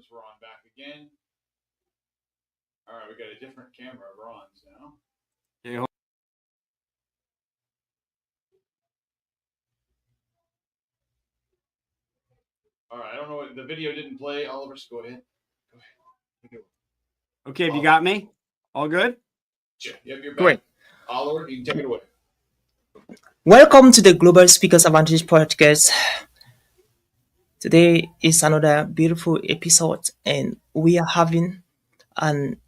viewers, Ron back again. All right, we got a different camera of Ron's now. Okay, all right, I don't know what the video didn't play. Oliver, go ahead. okay, have you got me? All good? Yep, you're back. Great. Oliver, you can take it away. Welcome to the Global Speakers Advantage podcast. Today is another beautiful episode, and we are having an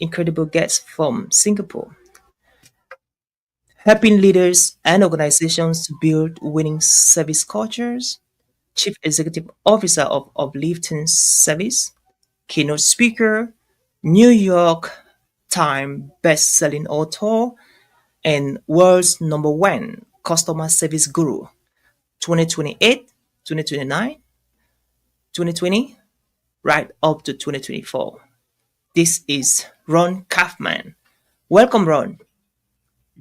incredible guest from Singapore, helping leaders and organizations to build winning service cultures. Chief Executive Officer of Uplifting Service, keynote speaker, New York Times best-selling author, and world's #1 customer service guru. 2028, 2029, 2020, right up to 2024. This is Ron Kaufman. Welcome, Ron.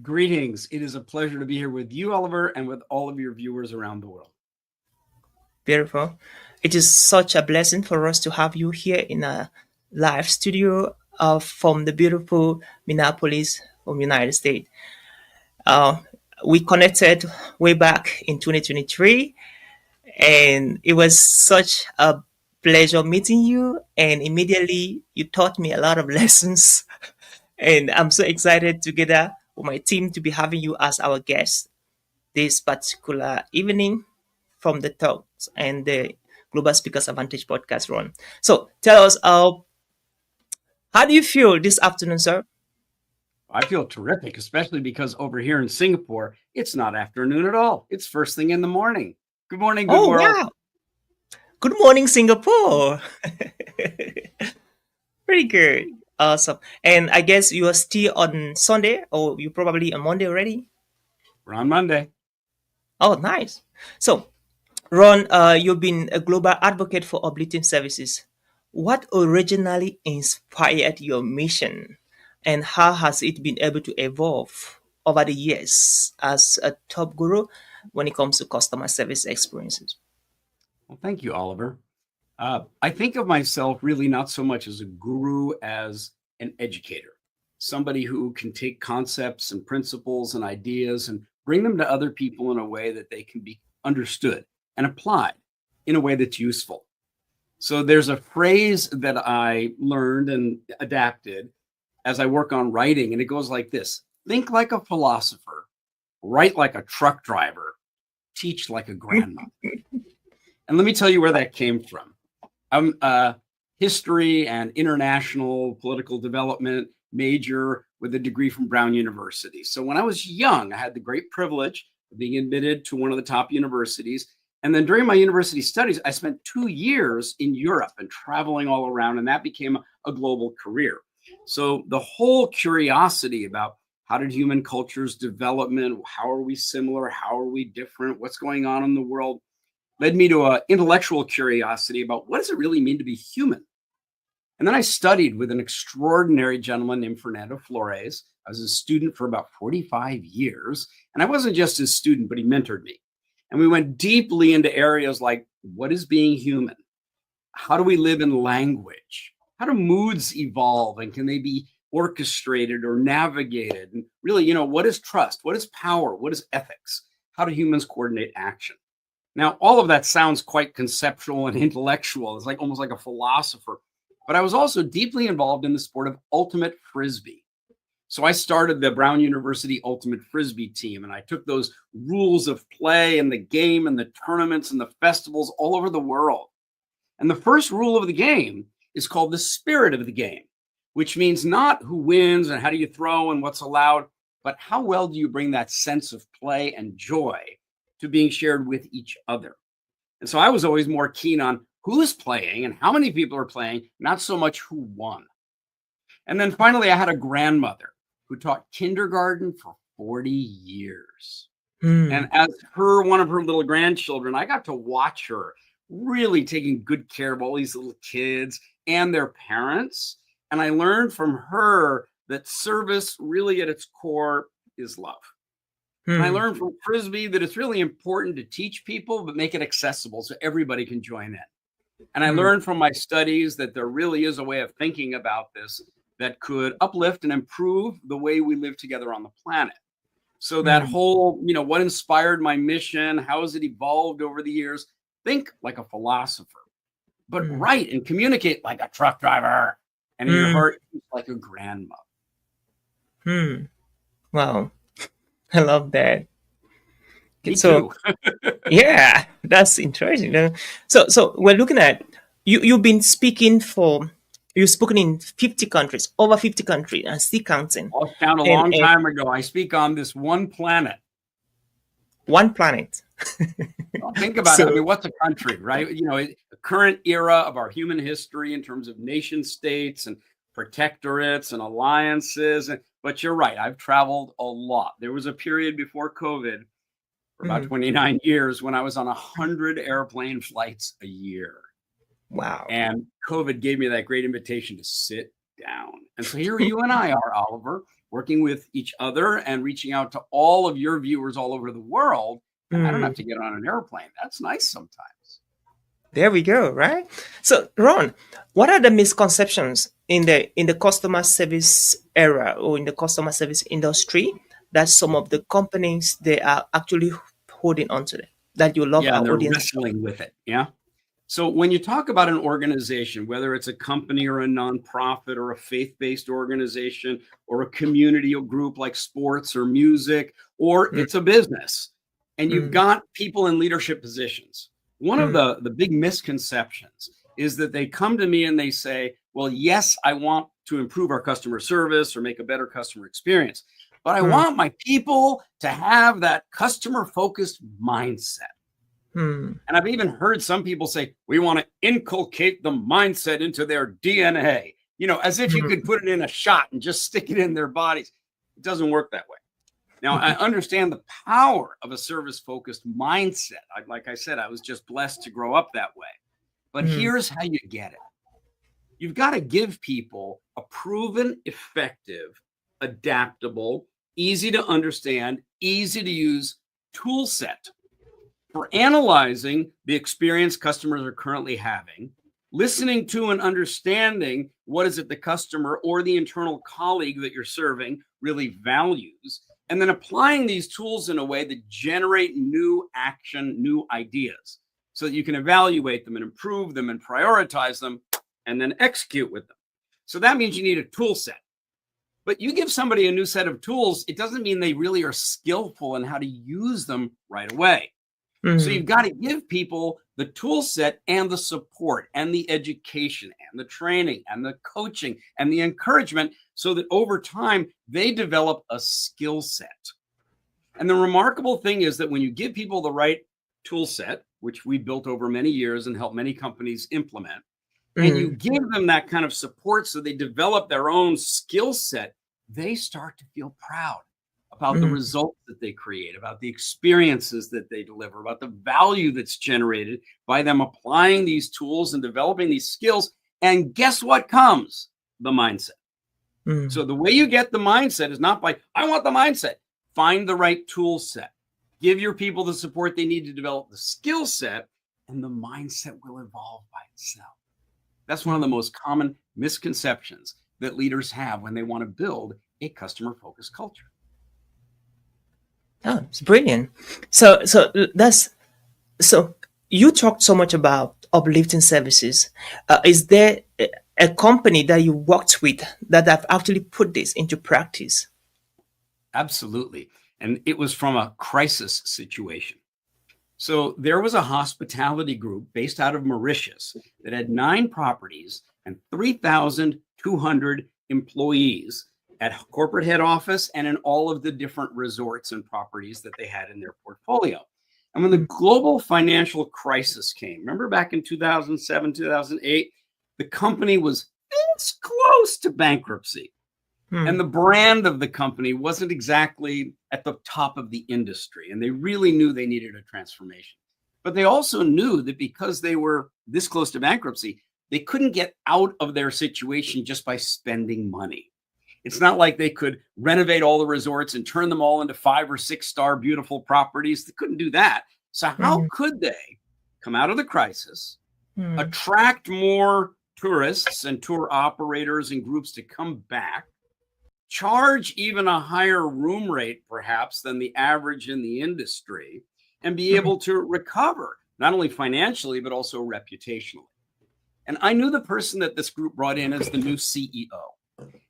Greetings. It is a pleasure to be here with you, Oliver, and with all of your viewers around the world. Beautiful. It is such a blessing for us to have you here in a live studio from the beautiful Minneapolis, United States. We connected way back in 2023, and it was such a pleasure meeting you. And immediately you taught me a lot of lessons. And I'm so excited together with my team to be having you as our guest this particular evening from the Talks and the Global Speakers Advantage podcast, Ron. So tell us, how do you feel this afternoon, sir? I feel terrific, especially because over here in Singapore, it's not afternoon at all. It's first thing in the morning. Good morning, good world. Wow. Good morning, Singapore. Pretty good. Awesome. And I guess you are still on Sunday, or you probably on Monday already? We're on Monday. Oh, nice. So, Ron, you've been a global advocate for uplifting services. What originally inspired your mission, and how has it been able to evolve over the years as a top guru when it comes to customer service experiences? Well, thank you, Oliver. I think of myself really not so much as a guru as an educator, somebody who can take concepts and principles and ideas and bring them to other people in a way that they can be understood and applied in a way that's useful. So there's a phrase that I learned and adapted as I work on writing, and it goes like this: think like a philosopher, write like a truck driver, teach like a grandmother. And let me tell you where that came from. I'm a history and international political development major with a degree from Brown University. So when I was young, I had the great privilege of being admitted to one of the top universities. And then during my university studies, I spent 2 years in Europe and traveling all around, and that became a global career. So the whole curiosity about how did human cultures development, how are we similar, how are we different, what's going on in the world, led me to an intellectual curiosity about what does it really mean to be human. And then I studied with an extraordinary gentleman named Fernando Flores. I was a student for about 45 years. And I wasn't just his student, but he mentored me. And we went deeply into areas like, what is being human? How do we live in language? How do moods evolve, and can they be orchestrated or navigated? And really, what is trust? What is power? What is ethics? How do humans coordinate action? Now, all of that sounds quite conceptual and intellectual. It's like almost like a philosopher. But I was also deeply involved in the sport of ultimate frisbee. So I started the Brown University Ultimate Frisbee team, and I took those rules of play and the game and the tournaments and the festivals all over the world. And the first rule of the game is called the spirit of the game, which means not who wins and how do you throw and what's allowed, but how well do you bring that sense of play and joy to being shared with each other. And so I was always more keen on who's playing and how many people are playing, not so much who won. And then finally, I had a grandmother who taught kindergarten for 40 years. And as one of her little grandchildren, I got to watch her really taking good care of all these little kids and their parents. And I learned from her that service really at its core is love. And I learned from Frisbee that it's really important to teach people, but make it accessible so everybody can join in. And I learned from my studies that there really is a way of thinking about this that could uplift and improve the way we live together on the planet. So that whole, what inspired my mission? How has it evolved over the years? Think like a philosopher, but write and communicate like a truck driver, and in your heart, like a grandmother. Wow. I love that. Me too. Yeah, that's interesting. So we're looking at you've been speaking you've spoken in 50 countries, over 50 countries, and still counting. Lost count a long time ago. I speak on this one planet. One planet. Well, think about it. I mean, what's a country, right? A current era of our human history in terms of nation states and protectorates and alliances. But you're right. I've traveled a lot. There was a period before COVID for about 29 years when I was on 100 airplane flights a year. Wow. And COVID gave me that great invitation to sit down. And so here you and I are, Oliver, working with each other and reaching out to all of your viewers all over the world. I don't have to get on an airplane. That's nice sometimes. There we go, right? So, Ron, what are the misconceptions in the customer service era or in the customer service industry that some of the companies they are actually holding on to that you love our they're audience wrestling with it. Yeah. So when you talk about an organization, whether it's a company or a nonprofit or a faith-based organization or a community group like sports or music, or it's a business, and you've got people in leadership positions, one of the big misconceptions is that they come to me and they say, well, yes, I want to improve our customer service or make a better customer experience, but I want my people to have that customer-focused mindset. And I've even heard some people say, we want to inculcate the mindset into their DNA, as if you could put it in a shot and just stick it in their bodies. It doesn't work that way. Now, I understand the power of a service-focused mindset. Like I said, I was just blessed to grow up that way. But here's how you get it. You've got to give people a proven, effective, adaptable, easy to understand, easy to use tool set for analyzing the experience customers are currently having, listening to and understanding what is it the customer or the internal colleague that you're serving really values, and then applying these tools in a way that generate new action, new ideas, so that you can evaluate them and improve them and prioritize them and then execute with them. So that means you need a tool set. But you give somebody a new set of tools, it doesn't mean they really are skillful in how to use them right away. So you've got to give people the tool set and the support and the education and the training and the coaching and the encouragement so that over time they develop a skill set. And the remarkable thing is that when you give people the right tool set, which we built over many years and helped many companies implement, and you give them that kind of support so they develop their own skill set, they start to feel proud about the results that they create, about the experiences that they deliver, about the value that's generated by them applying these tools and developing these skills. And guess what comes? The mindset. So the way you get the mindset is not by, I want the mindset. Find the right tool set. Give your people the support they need to develop the skill set, and the mindset will evolve by itself. That's one of the most common misconceptions that leaders have when they want to build a customer-focused culture. Oh, it's brilliant. So you talked so much about uplifting services. Is there a company that you worked with that have actually put this into practice? Absolutely. And it was from a crisis situation. So there was a hospitality group based out of Mauritius that had 9 properties and 3,200 employees at corporate head office and in all of the different resorts and properties that they had in their portfolio. And when the global financial crisis came, remember back in 2007, 2008, the company was this close to bankruptcy. And the brand of the company wasn't exactly at the top of the industry. And they really knew they needed a transformation. But they also knew that because they were this close to bankruptcy, they couldn't get out of their situation just by spending money. It's not like they could renovate all the resorts and turn them all into 5 or 6 star beautiful properties. They couldn't do that. So how could they come out of the crisis, attract more tourists and tour operators and groups to come back, charge even a higher room rate perhaps than the average in the industry, and be able to recover not only financially but also reputationally. And I knew the person that this group brought in as the new CEO.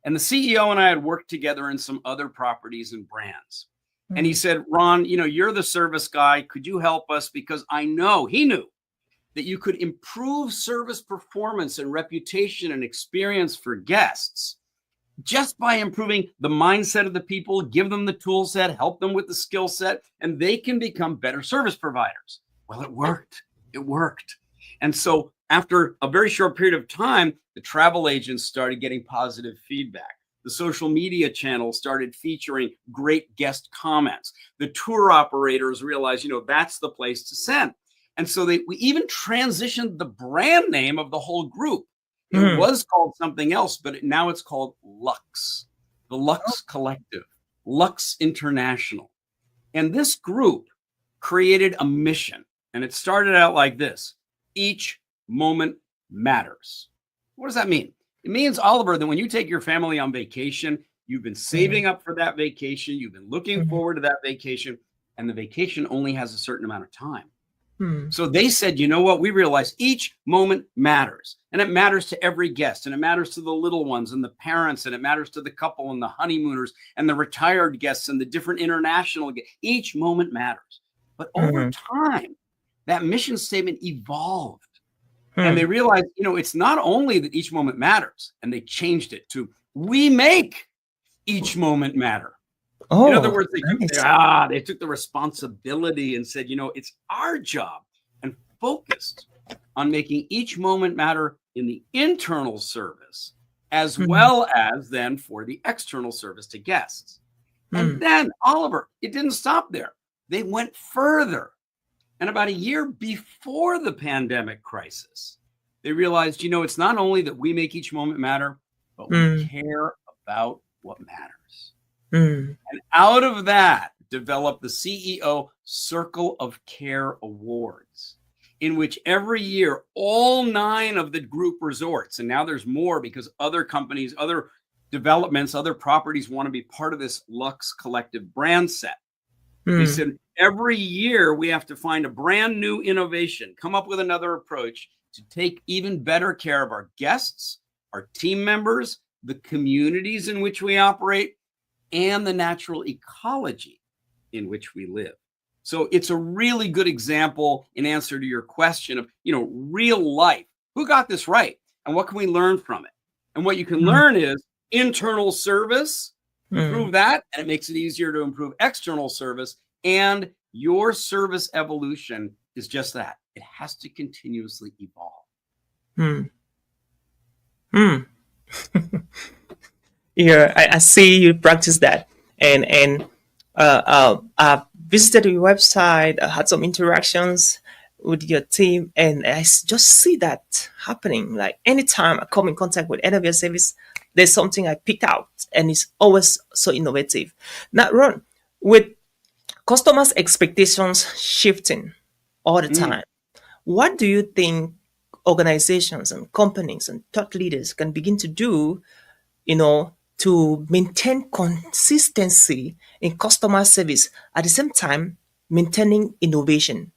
And the CEO and I had worked together in some other properties and brands. And he said, Ron, you're the service guy. Could you help us? Because he knew that you could improve service performance and reputation and experience for guests just by improving the mindset of the people, give them the tool set, help them with the skill set, and they can become better service providers. Well, it worked. It worked. And so after a very short period of time, the travel agents started getting positive feedback. The social media channels started featuring great guest comments. The tour operators realized, that's the place to send. And so we even transitioned the brand name of the whole group. It was called something else, but now it's called Lux, the Lux Collective, Lux International. And this group created a mission, and it started out like this: each moment matters. What does that mean? It means, Oliver, that when you take your family on vacation, you've been saving up for that vacation, you've been looking forward to that vacation, and the vacation only has a certain amount of time. So they said, you know what? We realize each moment matters, and it matters to every guest, and it matters to the little ones and the parents, and it matters to the couple and the honeymooners and the retired guests and the different international guests. Each moment matters. But over time, that mission statement evolved, and they realized, it's not only that each moment matters, and they changed it to we make each moment matter. In other words, they took the responsibility and said, it's our job, and focused on making each moment matter in the internal service, as well as then for the external service to guests. And then, Oliver, it didn't stop there. They went further. And about a year before the pandemic crisis, they realized, it's not only that we make each moment matter, but we care about what matters. And out of that developed the CEO Circle of Care Awards, in which every year, all 9 of the group resorts, and now there's more because other companies, other developments, other properties want to be part of this Lux Collective brand set. They said, every year we have to find a brand new innovation, come up with another approach to take even better care of our guests, our team members, the communities in which we operate, and the natural ecology in which we live. So it's a really good example in answer to your question of, real life. Who got this right? And what can we learn from it? And what you can learn is internal service, improve that, and it makes it easier to improve external service. And your service evolution is just that. It has to continuously evolve. Yeah, I see you practice that, and I've visited your website. I had some interactions with your team, and I just see that happening. Like anytime I come in contact with any of your service, there's something I pick out, and it's always so innovative. Now, Ron, with customers' expectations shifting all the time, what do you think organizations and companies and thought leaders can begin to do, to maintain consistency in customer service at the same time maintaining innovation?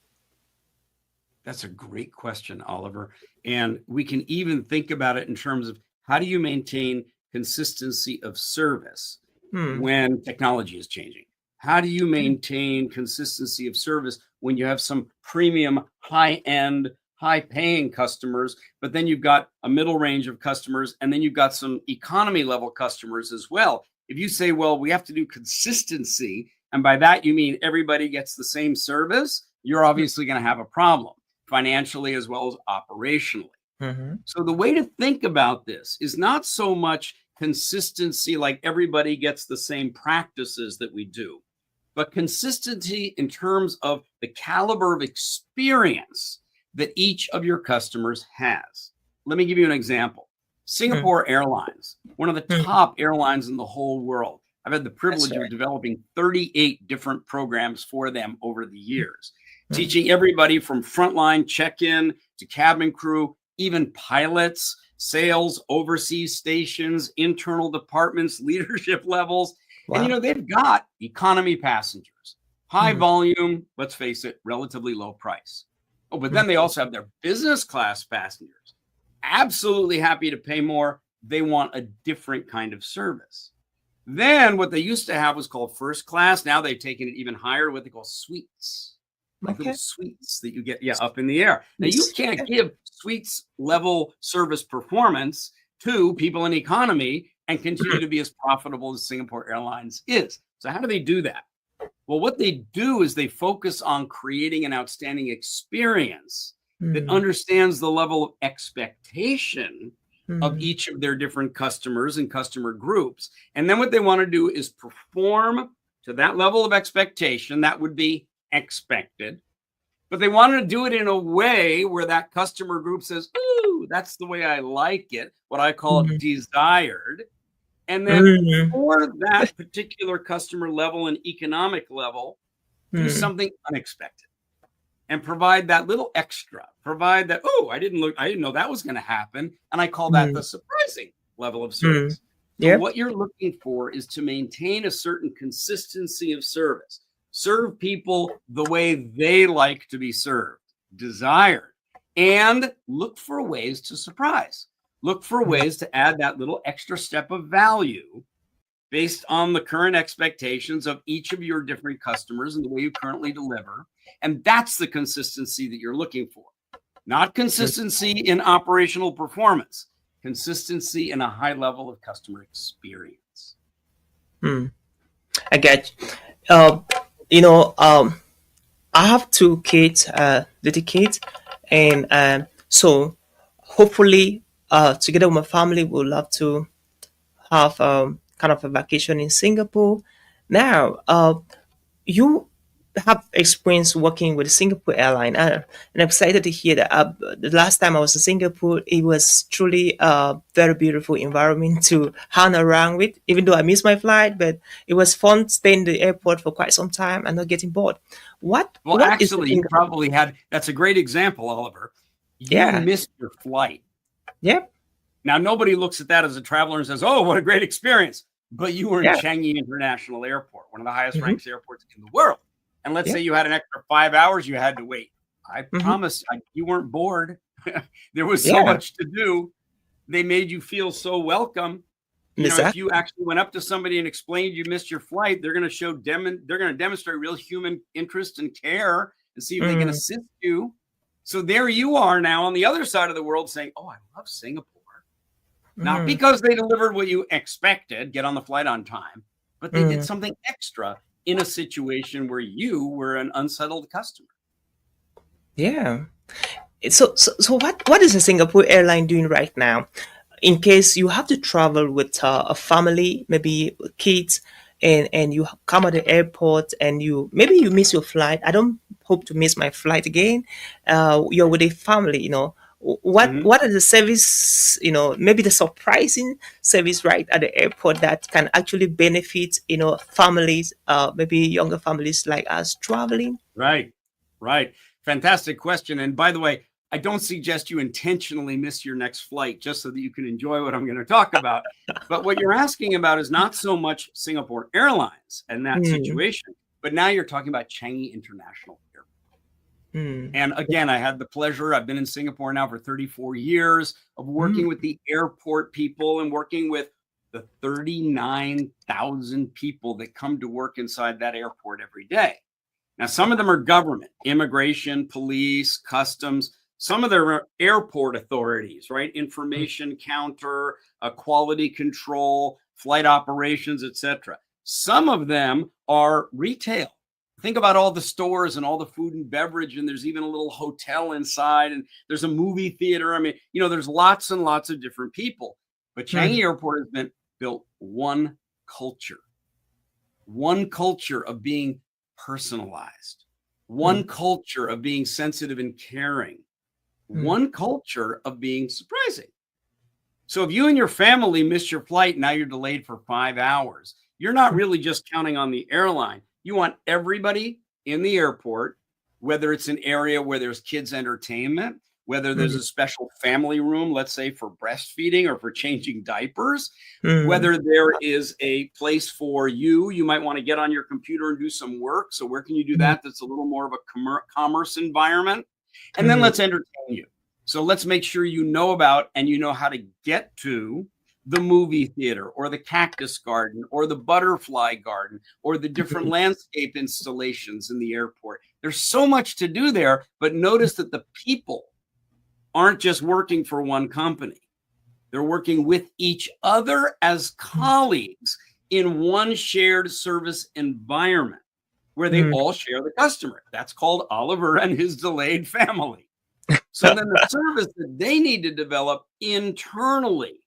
That's a great question, Oliver. And we can even think about it in terms of how do you maintain consistency of service when technology is changing? How do you maintain consistency of service when you have some premium, high-end, high-paying customers, but then you've got a middle range of customers, and then you've got some economy level customers as well? If you say, well, we have to do consistency, and by that you mean everybody gets the same service, you're obviously going to have a problem financially as well as operationally. So the way to think about this is not so much consistency like everybody gets the same practices that we do, but consistency in terms of the caliber of experience that each of your customers has. Let me give you an example. Singapore Airlines, one of the top airlines in the whole world. I've had the privilege of developing 38 different programs for them over the years. teaching everybody from frontline check-in to cabin crew, even pilots, sales, overseas stations, internal departments, leadership levels. Wow. And, they've got economy passengers, high volume, let's face it, relatively low price. Oh, but then they also have their business class passengers, absolutely happy to pay more. They want a different kind of service. Then what they used to have was called first class. Now they've taken it even higher, what they call suites. Like little suites that you get up in the air. Now you can't give suites level service performance to people in economy and continue to be as profitable as Singapore Airlines is. So how do they do that? Well, what they do is they focus on creating an outstanding experience that understands the level of expectation of each of their different customers and customer groups. And then what they want to do is perform to that level of expectation that would be expected, but they want to do it in a way where that customer group says, "Ooh, that's the way I like it," what I call desired. And then for that particular customer level and economic level, do something unexpected and provide that little extra, provide that, "Oh, I didn't know that was going to happen." And I call that the surprising level of service. So what you're looking for is to maintain a certain consistency of service. Serve people the way they like to be served, desired, and look for ways to surprise. Look for ways to add that little extra step of value based on the current expectations of each of your different customers and the way you currently deliver. And that's the consistency that you're looking for. Not consistency in operational performance, consistency in a high level of customer experience. I get I have 2 kids, little kids, and so hopefully together with my family we'll love to have kind of a vacation in Singapore. Now, you have experience working with Singapore airline, and I'm excited to hear that. The last time I was in Singapore, it was truly a very beautiful environment to hang around with. Even though I missed my flight, but it was fun staying in the airport for quite some time and not getting bored. Well, actually, you probably had. That's a great example, Oliver. You missed your flight. Yep. Now, nobody looks at that as a traveler and says, "Oh, what a great experience." But you were in Changi International Airport, one of the highest ranked airports in the world. And let's say you had an extra 5 hours you had to wait. I promise you weren't bored. There was so much to do. They made you feel so welcome. If you actually went up to somebody and explained you missed your flight, they're going to they're going to demonstrate real human interest and care and see if they can assist you. So there you are now on the other side of the world saying, "Oh, I love Singapore." Not because they delivered what you expected, get on the flight on time, but they did something extra in a situation where you were an unsettled customer. Yeah. So what is the Singapore airline doing right now? In case you have to travel with a family, maybe kids, and you come at the airport and you miss your flight. I don't hope to miss my flight again. You're with a family, what are the service, maybe the surprising service right at the airport that can actually benefit, families, maybe younger families like us traveling? Right. Fantastic question. And by the way, I don't suggest you intentionally miss your next flight just so that you can enjoy what I'm going to talk about. But what you're asking about is not so much Singapore Airlines and that situation, but now you're talking about Changi International Airport. And again, I had the pleasure, I've been in Singapore now for 34 years, of working with the airport people and working with the 39,000 people that come to work inside that airport every day. Now, some of them are government, immigration, police, customs. Some of them are airport authorities, right? Information counter, quality control, flight operations, etc. Some of them are retail. Think about all the stores and all the food and beverage, and there's even a little hotel inside, and there's a movie theater. I mean, there's lots and lots of different people. But Changi Airport has been built one culture of being personalized, one culture of being sensitive and caring, one culture of being surprising. So if you and your family missed your flight, and now you're delayed for 5 hours, you're not really just counting on the airline. You want everybody in the airport whether it's an area where there's kids entertainment, whether there's a special family room, let's say for breastfeeding or for changing diapers, whether there is a place for you might want to get on your computer and do some work. So where can you do that? That's a little more of a commerce environment. And then let's entertain you. So let's make sure you know about and you know how to get to the movie theater or the cactus garden or the butterfly garden or the different landscape installations in the airport. There's so much to do there, but notice that the people aren't just working for one company. They're working with each other as colleagues in one shared service environment where they all share the customer. That's called Oliver and his delayed family. So then the service that they need to develop internally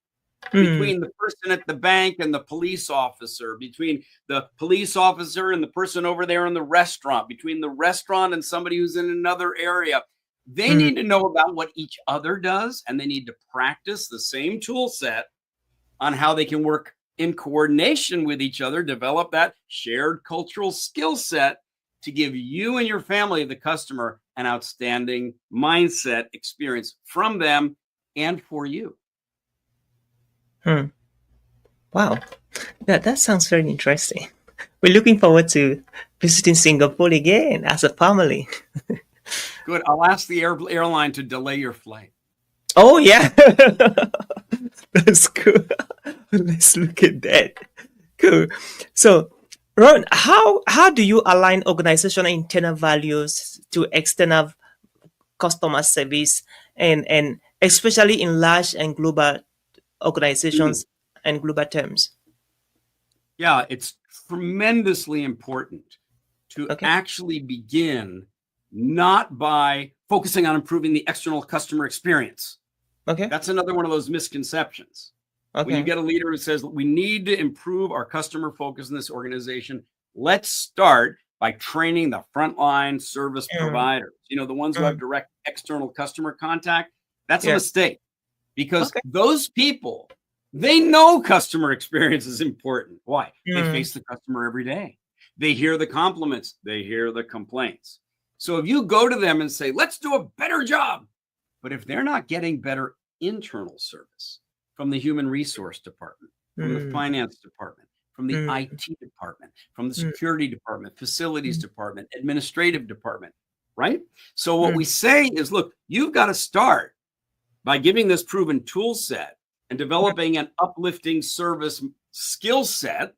between the person at the bank and the police officer, between the police officer and the person over there in the restaurant, between the restaurant and somebody who's in another area. They need to know about what each other does, and they need to practice the same tool set on how they can work in coordination with each other, develop that shared cultural skill set to give you and your family, the customer, an outstanding mindset experience from them and for you. Wow, that sounds very interesting. We're looking forward to visiting Singapore again as a family. Good. I'll ask the airline to delay your flight. Oh, yeah. That's cool. Let's look at that. Cool. So, Ron, how do you align organizational internal values to external customer service and especially in large and global organizations and global terms? Yeah, it's tremendously important to actually begin not by focusing on improving the external customer experience. That's another one of those misconceptions. When you get a leader who says, we need to improve our customer focus in this organization, let's start by training the frontline service providers, the ones who have direct external customer contact. That's a mistake because those people, they know customer experience is important. Why? They face the customer every day. They hear the compliments. They hear the complaints. So if you go to them and say, let's do a better job, but if they're not getting better internal service from the human resource department, from the finance department, from the IT department, from the security department, facilities department, administrative department, right? So what we say is, look, you've got to start by giving this proven tool set and developing an uplifting service skill set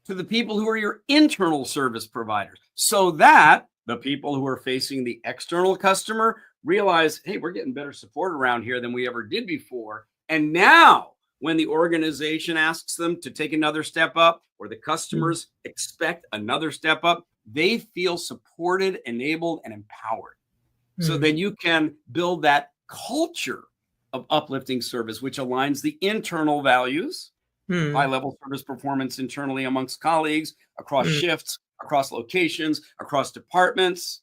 to the people who are your internal service providers so that the people who are facing the external customer realize, hey, we're getting better support around here than we ever did before. And now when the organization asks them to take another step up or the customers expect another step up, they feel supported, enabled, and empowered. So then you can build that culture of uplifting service, which aligns the internal values, high-level service performance internally amongst colleagues, across shifts, across locations, across departments,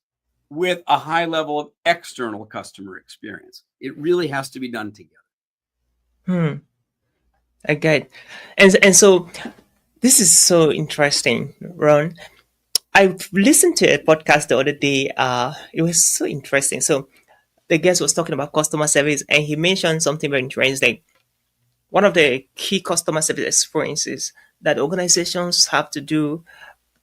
with a high level of external customer experience. It really has to be done together. Okay. And so this is so interesting, Ron. I listened to a podcast the other day. It was so interesting. So the guest was talking about customer service and he mentioned something very interesting. One of the key customer service experiences that organizations have to do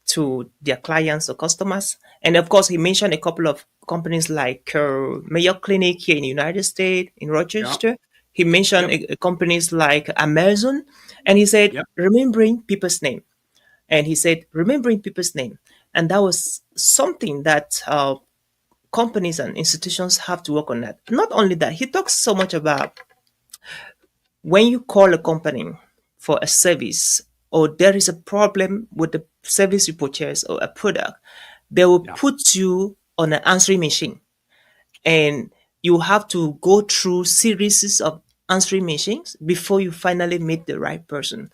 to their clients or customers. And of course, he mentioned a couple of companies like Mayo Clinic here in the United States, in Rochester. Yeah. He mentioned companies like Amazon. And he said, remembering people's name. And he said, remembering people's name. And that was something that companies and institutions have to work on that. Not only that, he talks so much about when you call a company for a service or there is a problem with the service you purchase or a product, they will put you on an answering machine. And you have to go through series of answering machines before you finally meet the right person.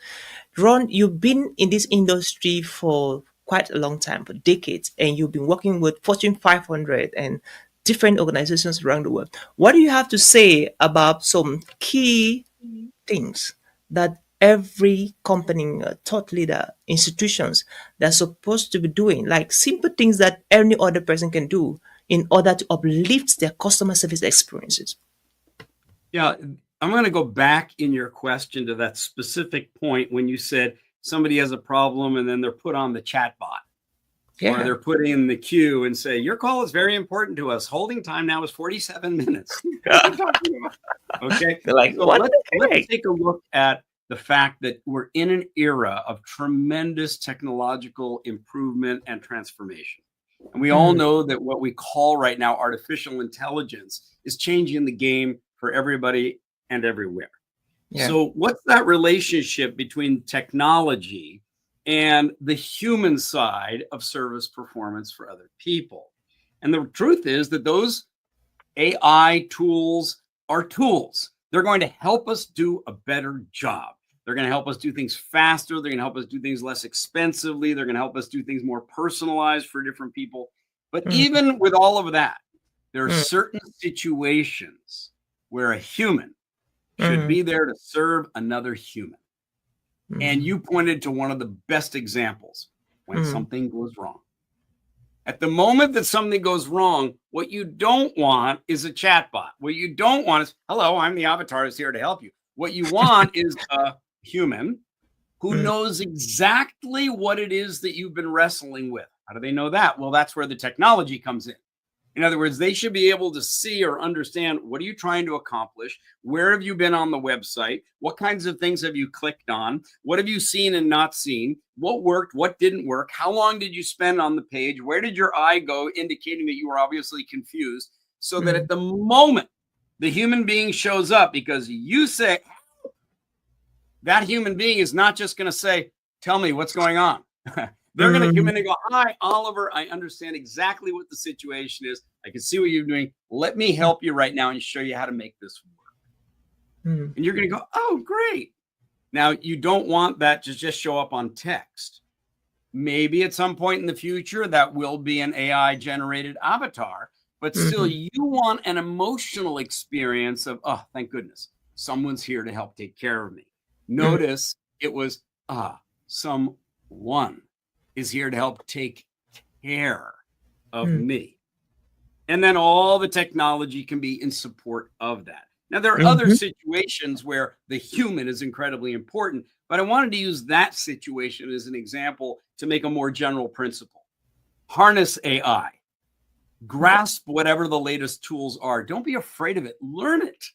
Ron, you've been in this industry for quite a long time, for decades, and you've been working with Fortune 500 and different organizations around the world. What do you have to say about some key things that every company, thought leader, institutions, they're supposed to be doing, like simple things that any other person can do in order to uplift their customer service experiences? Yeah, I'm going to go back in your question to that specific point when you said somebody has a problem and then they're put on the chat bot. Or they're put in the queue and say, your call is very important to us. Holding time now is 47 minutes. What are you talking about? Okay. They're like, So what the heck? let's take a look at the fact that we're in an era of tremendous technological improvement and transformation. And we all know that what we call right now artificial intelligence is changing the game for everybody and everywhere. Yeah. So what's that relationship between technology and the human side of service performance for other people? And the truth is that those AI tools are tools. They're going to help us do a better job. They're going to help us do things faster. They're going to help us do things less expensively. They're going to help us do things more personalized for different people. But even with all of that, there are certain situations where a human should be there to serve another human. And you pointed to one of the best examples when something goes wrong. At the moment that something goes wrong, what you don't want is a chatbot. What you don't want is, hello, I'm the avatar is here to help you. What you want is a human who knows exactly what it is that you've been wrestling with. How do they know that? Well, that's where the technology comes in. In other words, they should be able to see or understand, what are you trying to accomplish? Where have you been on the website? What kinds of things have you clicked on? What have you seen and not seen? What worked? What didn't work? How long did you spend on the page? Where did your eye go, indicating that you were obviously confused? So that at the moment the human being shows up, because you say, that human being is not just going to say, tell me what's going on. They're going to come in and go, hi, Oliver, I understand exactly what the situation is. I can see what you're doing. Let me help you right now and show you how to make this work. And you're going to go, oh, great. Now, you don't want that to just show up on text. Maybe at some point in the future, that will be an AI-generated avatar. But still, you want an emotional experience of, oh, thank goodness, someone's here to help take care of me. Notice it was, someone is here to help take care of me. And then all the technology can be in support of that. Now, there are other situations where the human is incredibly important, but I wanted to use that situation as an example to make a more general principle. Harness AI. Grasp whatever the latest tools are. Don't be afraid of it. Learn it.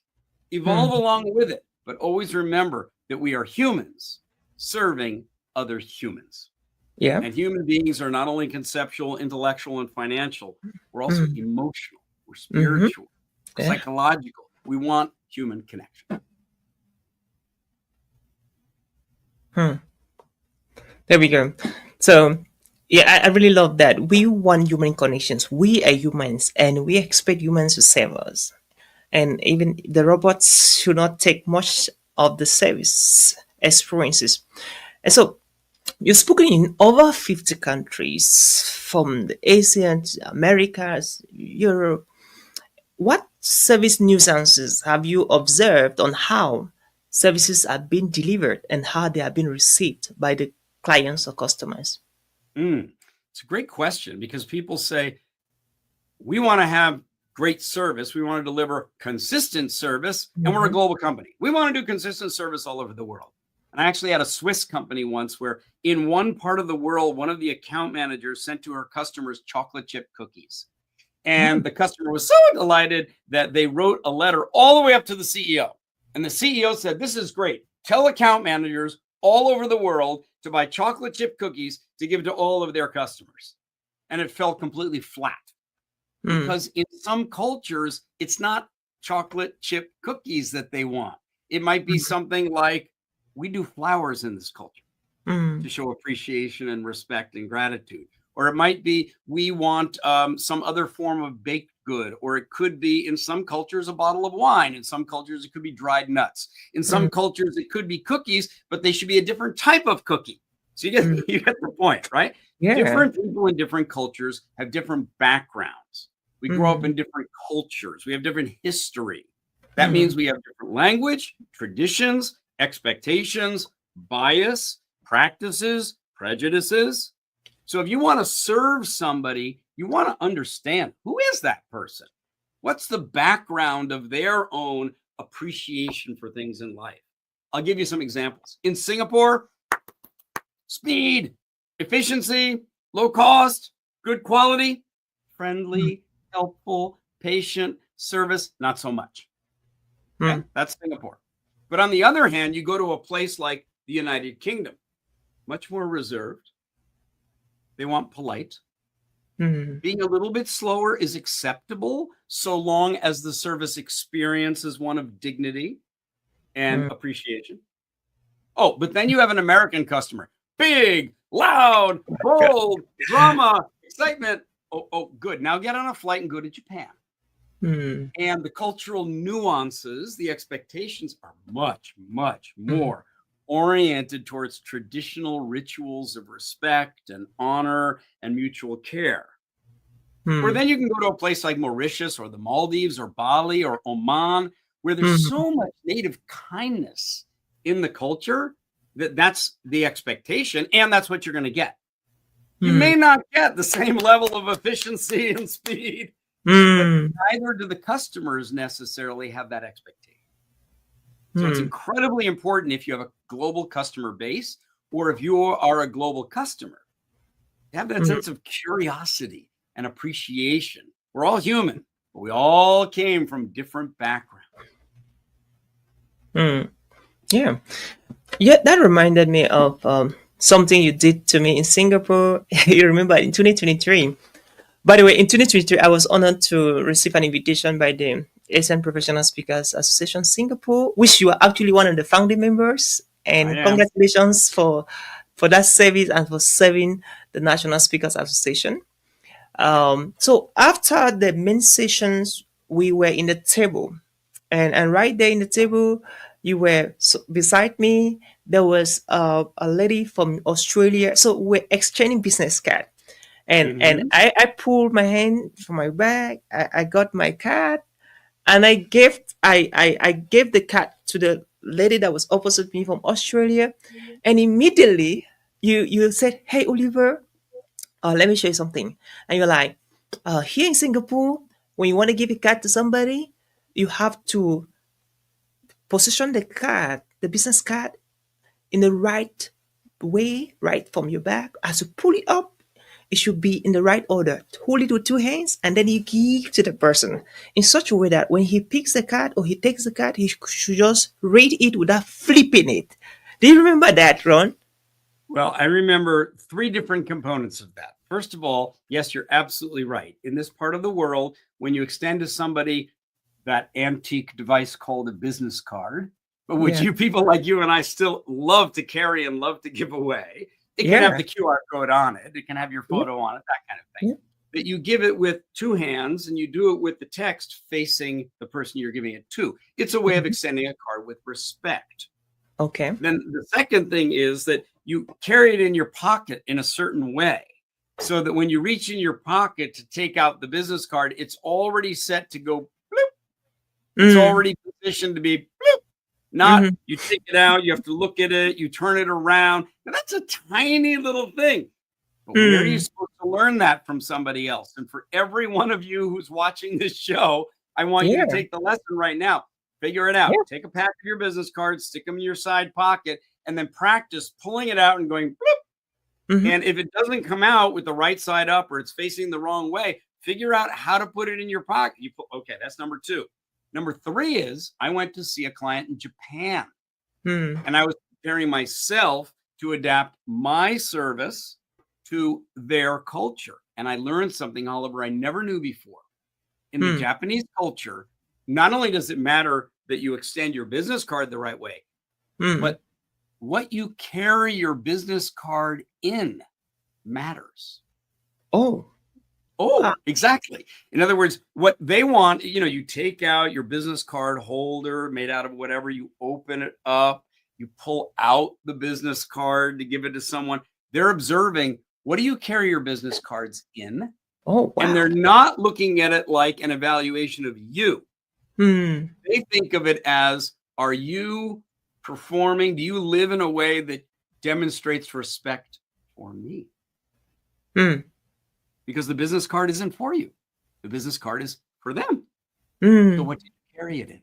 Evolve along with it. But always remember that we are humans serving other humans. Yeah. And human beings are not only conceptual, intellectual, and financial. We're also emotional. We're spiritual, psychological. We want human connection. There we go. So, yeah, I really love that. We want human connections. We are humans, and we expect humans to serve us. And even the robots should not take much of the service experiences. And so, you've spoken in over 50 countries, from the Asia, Americas, Europe. What service nuances have you observed on how services are being delivered and how they are being received by the clients or customers? It's a great question, because people say, we want to have great service. We want to deliver consistent service, and we're a global company. We want to do consistent service all over the world. And I actually had a Swiss company once where in one part of the world, one of the account managers sent to her customers chocolate chip cookies. And the customer was so delighted that they wrote a letter all the way up to the CEO. And the CEO said, this is great. Tell account managers all over the world to buy chocolate chip cookies to give to all of their customers. And it fell completely flat. Because in some cultures, it's not chocolate chip cookies that they want. It might be something like, we do flowers in this culture to show appreciation and respect and gratitude. Or it might be, we want some other form of baked good. Or it could be, in some cultures, a bottle of wine. In some cultures, it could be dried nuts. In some cultures, it could be cookies, but they should be a different type of cookie. So you get the point, right? Yeah. Different people in different cultures have different backgrounds. We grow up in different cultures. We have different history. That means we have different language, traditions, expectations, bias, practices, prejudices. So if you want to serve somebody you want to understand, who is that person? What's the background of their own appreciation for things in life? I'll give you some examples. In Singapore, speed, efficiency, low cost, good quality, friendly, helpful, patient, service, not so much. Okay? That's Singapore. But on the other hand, you go to a place like the United Kingdom, much more reserved. They want polite. Being a little bit slower is acceptable so long as the service experience is one of dignity and appreciation. Oh, but then you have an American customer. Big, loud, bold, drama, excitement. Oh, good. Now get on a flight and go to Japan. And the cultural nuances, the expectations are much, much more oriented towards traditional rituals of respect and honor and mutual care. Or then you can go to a place like Mauritius or the Maldives or Bali or Oman, where there's so much native kindness in the culture that's the expectation, and that's what you're going to get. You may not get the same level of efficiency and speed, but neither do the customers necessarily have that expectation. So it's incredibly important if you have a global customer base, or if you are a global customer, to have that sense of curiosity and appreciation. We're all human, but we all came from different backgrounds. Yeah. That reminded me of something you did to me in Singapore. You remember in 2023. By the way, in 2023, I was honored to receive an invitation by the Asian Professional Speakers Association Singapore, which you are actually one of the founding members. And congratulations for that service and for serving the National Speakers Association. So after the main sessions, we were in the table, and right there in the table, you were beside me. There was a lady from Australia. So we're exchanging business card. And I pulled my hand from my bag. I got my card, and I gave the card to the lady that was opposite me from Australia. And immediately you said, "Hey, Oliver, let me show you something." And you're like, here in Singapore, when you want to give a card to somebody, you have to position the business card, in the right way, right from your bag. As you pull it up, it should be in the right order. Hold it with two hands, and then you give to the person in such a way that when he picks the card or he takes the card, he should just read it without flipping it. Do you remember that, Ron? Well, I remember 3 different components of that. First of all, yes, you're absolutely right. In this part of the world, when you extend to somebody that antique device called a business card, but which you people like you and I still love to carry and love to give away, it can have the QR code on it. It can have your photo on it, that kind of thing. But you give it with 2 hands, and you do it with the text facing the person you're giving it to. It's a way of extending a card with respect. Okay. Then the second thing is that you carry it in your pocket in a certain way, so that when you reach in your pocket to take out the business card, it's already set to go bloop. It's already positioned to be bloop. Not you take it out, you have to look at it, you turn it around. Now, that's a tiny little thing. But where are you supposed to learn that from somebody else? And for every one of you who's watching this show, I want you to take the lesson right now. Figure it out. Take a pack of your business cards, stick them in your side pocket, and then practice pulling it out and going bloop. And if it doesn't come out with the right side up, or it's facing the wrong way, figure out how to put it in your pocket. Okay, that's number 2. Number 3 is I went to see a client in Japan, and I was preparing myself to adapt my service to their culture. And I learned something, Oliver, I never knew before. In the Japanese culture, not only does it matter that you extend your business card the right way, but what you carry your business card in matters. Exactly. In other words, what they want, you take out your business card holder made out of whatever, you open it up, you pull out the business card to give it to someone. They're observing, what do you carry your business cards in? And they're not looking at it like an evaluation of you. They think of it as, are you performing? Do you live in a way that demonstrates respect for me? because the business card isn't for you. The business card is for them. Mm. So what do you carry it in?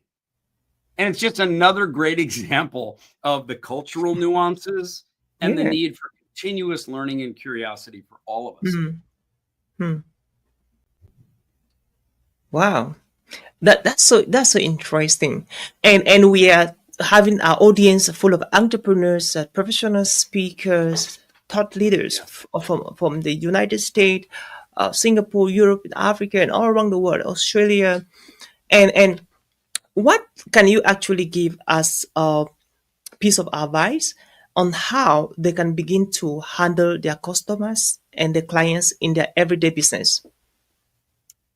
And it's just another great example of the cultural nuances and the Yeah. need for continuous learning and curiosity for all of us. Mm. Mm. Wow. That's so interesting. And we are having our audience full of entrepreneurs, professional speakers, thought leaders from the United States, Singapore, Europe, Africa, and all around the world, Australia. And what can you actually give us a piece of advice on how they can begin to handle their customers and their clients in their everyday business?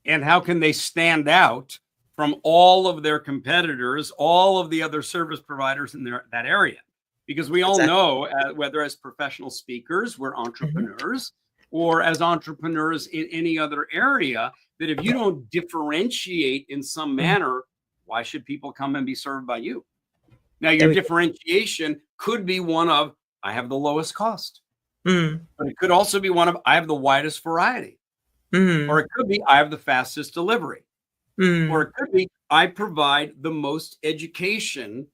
And how can they stand out from all of their competitors, all of the other service providers in that area? Because we all know, whether as professional speakers, we're entrepreneurs, or as entrepreneurs in any other area, that if you don't differentiate in some manner, why should people come and be served by you? Now, your differentiation could be one of, I have the lowest cost, but it could also be one of, I have the widest variety. Or it could be, I have the fastest delivery. Or it could be, I provide the most education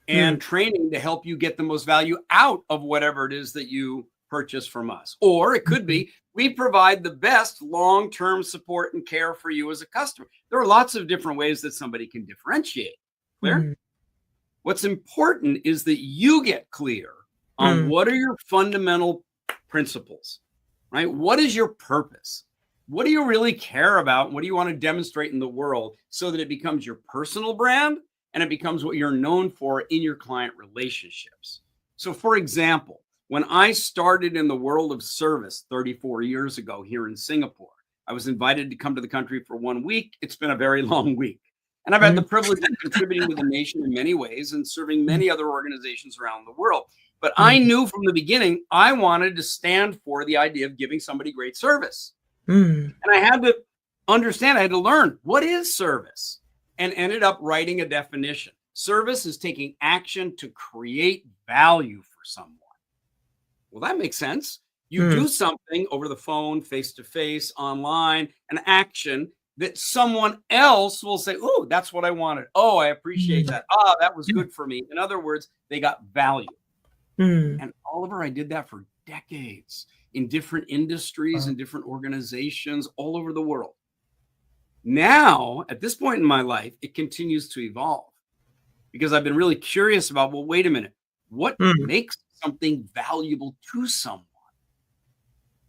and training to help you get the most value out of whatever it is that you purchase from us. Or it could be, we provide the best long-term support and care for you as a customer. There are lots of different ways that somebody can differentiate. Clear? What's important is that you get clear on what are your fundamental principles, right? What is your purpose? What do you really care about? What do you want to demonstrate in the world so that it becomes your personal brand and it becomes what you're known for in your client relationships? So, for example, when I started in the world of service 34 years ago here in Singapore, I was invited to come to the country for 1 week. It's been a very long week. And I've had the privilege of contributing to the nation in many ways and serving many other organizations around the world. But I knew from the beginning, I wanted to stand for the idea of giving somebody great service. And I had to understand, I had to learn, what is service? And ended up writing a definition. Service is taking action to create value for someone. Well, that makes sense. You do something over the phone, face-to-face, online, an action that someone else will say, oh, that's what I wanted. Oh, I appreciate that. Ah, that was good for me. In other words, they got value. And Oliver, I did that for decades in different industries and different organizations all over the world. Now, at this point in my life, it continues to evolve because I've been really curious about, well, wait a minute, what makes something valuable to someone?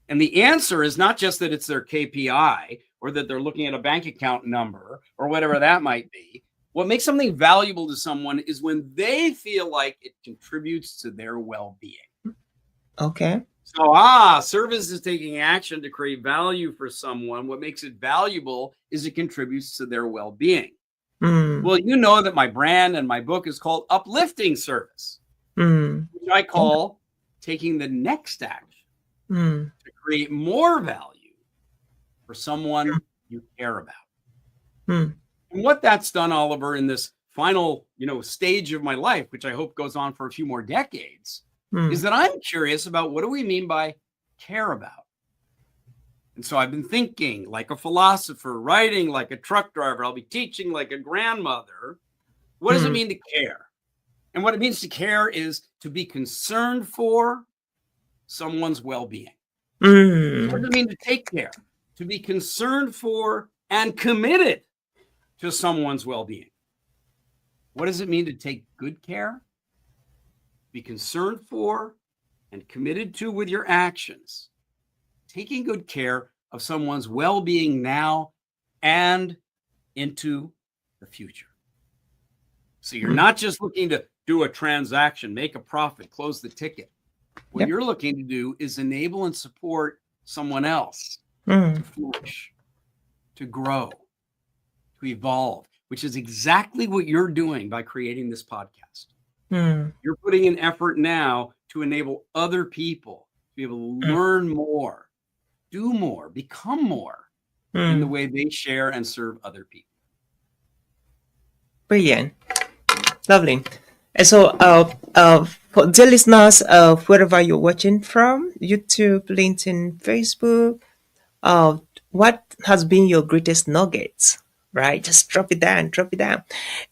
And the answer is not just that it's their KPI or that they're looking at a bank account number or whatever that might be. What makes something valuable to someone is when they feel like it contributes to their well-being. Okay. So, service is taking action to create value for someone. What makes it valuable is it contributes to their well-being. Well, you know that my brand and my book is called Uplifting Service, which I call taking the next action to create more value for someone you care about. And what that's done, Oliver, in this final, stage of my life, which I hope goes on for a few more decades, is that I'm curious about what do we mean by care about? And so I've been thinking like a philosopher, writing like a truck driver. I'll be teaching like a grandmother. What does it mean to care? And what it means to care is to be concerned for someone's well-being. What does it mean to take care? To be concerned for and committed to someone's well-being. What does it mean to take good care? Be concerned for and committed to with your actions. Taking good care of someone's well-being now and into the future. So you're not just looking to do a transaction, make a profit, close the ticket. What you're looking to do is enable and support someone else to flourish, to grow, to evolve, which is exactly what you're doing by creating this podcast. You're putting in effort now to enable other people to be able to learn more, do more, become more in the way they share and serve other people. Brilliant. Lovely. And so, for dear listeners, wherever you're watching from, YouTube, LinkedIn, Facebook, uh, what has been your greatest nuggets? Right, just drop it down, drop it down.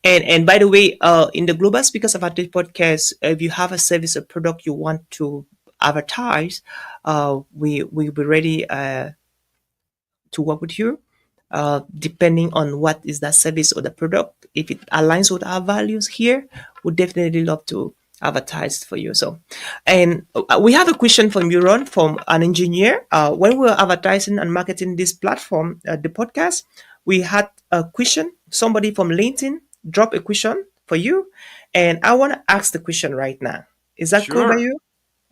And by the way, in the Global Speakers Advantage podcast, if you have a service or product you want to advertise, we'll be ready to work with you, depending on what is that service or the product. If it aligns with our values here, we'd definitely love to advertise for you. So, and we have a question from you, Ron, from an engineer. When we were advertising and marketing this platform, the podcast, we had a question. Somebody from LinkedIn dropped a question for you, and I want to ask the question right now. Is that cool by Sure. you?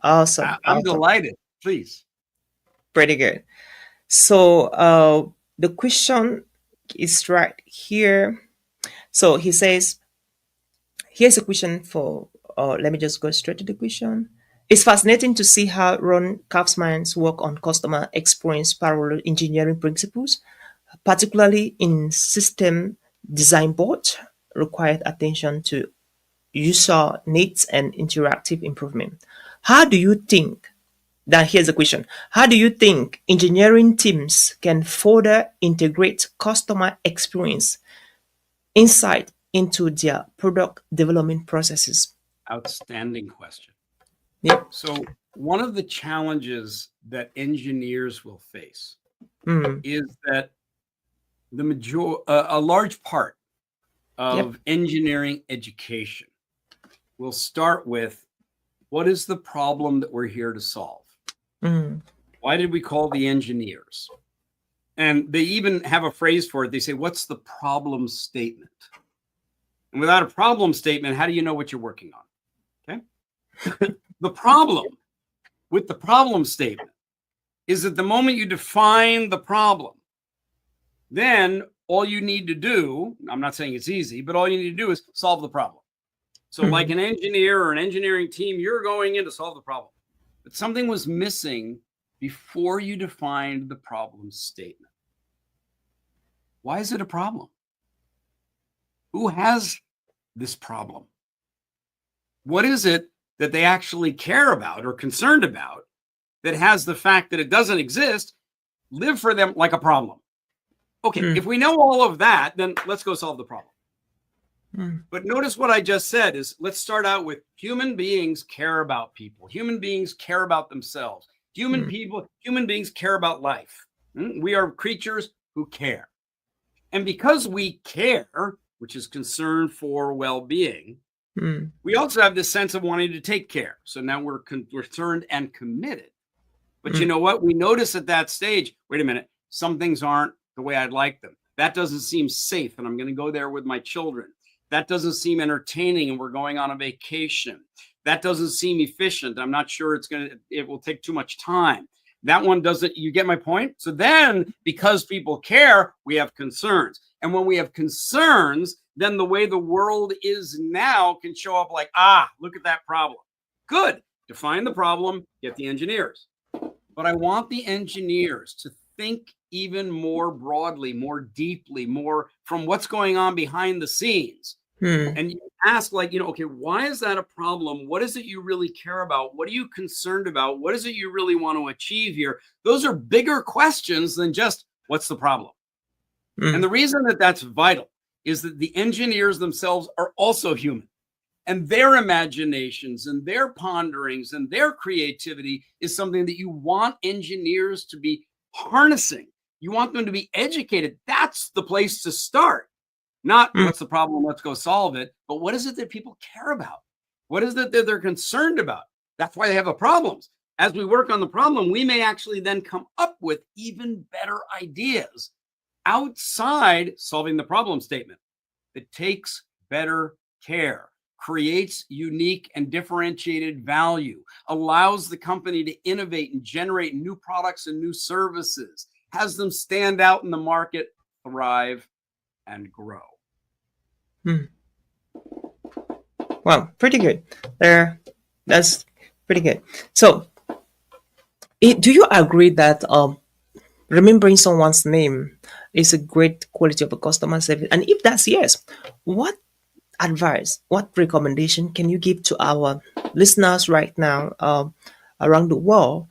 Awesome. I'm Awesome. delighted. Please. Pretty good. So the question is right here. So he says, here's a question for, let me just go straight to the question. It's fascinating to see how Ron Kaufman's work on customer experience parallel engineering principles, particularly in system design board, required attention to user needs and interactive improvement. How do you think Now, here's the question. How do you think engineering teams can further integrate customer experience insight into their product development processes? Outstanding question. Yep. So, one of the challenges that engineers will face is that a large part of engineering education will start with, what is the problem that we're here to solve? Why did we call the engineers? And they even have a phrase for it. They say, what's the problem statement? And without a problem statement, how do you know what you're working on? Okay. The problem with the problem statement is that the moment you define the problem, then all you need to do, I'm not saying it's easy, but all you need to do is solve the problem. So like an engineer or an engineering team, you're going in to solve the problem. But something was missing before you defined the problem statement. Why is it a problem? Who has this problem? What is it that they actually care about or concerned about that has the fact that it doesn't exist live for them like a problem? Okay, if we know all of that, then let's go solve the problem. But notice what I just said is, let's start out with human beings care about people. Human beings care about themselves. Human beings care about life. We are creatures who care. And because we care, which is concern for well-being, we also have this sense of wanting to take care. So now we're concerned and committed. But you know what? We notice at that stage, wait a minute, some things aren't the way I'd like them. That doesn't seem safe, and I'm going to go there with my children. That doesn't seem entertaining, and we're going on a vacation. That doesn't seem efficient. I'm not sure it will take too much time. That one doesn't, you get my point? So then, because people care, we have concerns. And when we have concerns, then the way the world is now can show up like, look at that problem. Good. Define the problem, get the engineers. But I want the engineers to think even more broadly, more deeply, more from what's going on behind the scenes. And you ask, like, okay, why is that a problem? What is it you really care about? What are you concerned about? What is it you really want to achieve here? Those are bigger questions than just what's the problem. And the reason that that's vital is that the engineers themselves are also human. And their imaginations and their ponderings and their creativity is something that you want engineers to be harnessing. You want them to be educated. That's the place to start. Not what's the problem, let's go solve it, but what is it that people care about? What is it that they're concerned about? That's why they have the problems. As we work on the problem, we may actually then come up with even better ideas outside solving the problem statement that takes better care, creates unique and differentiated value, allows the company to innovate and generate new products and new services, has them stand out in the market, thrive, and grow. Wow, pretty good. That's pretty good. So, do you agree that remembering someone's name is a great quality of a customer service? And if that's yes, what advice, what recommendation can you give to our listeners right now around the world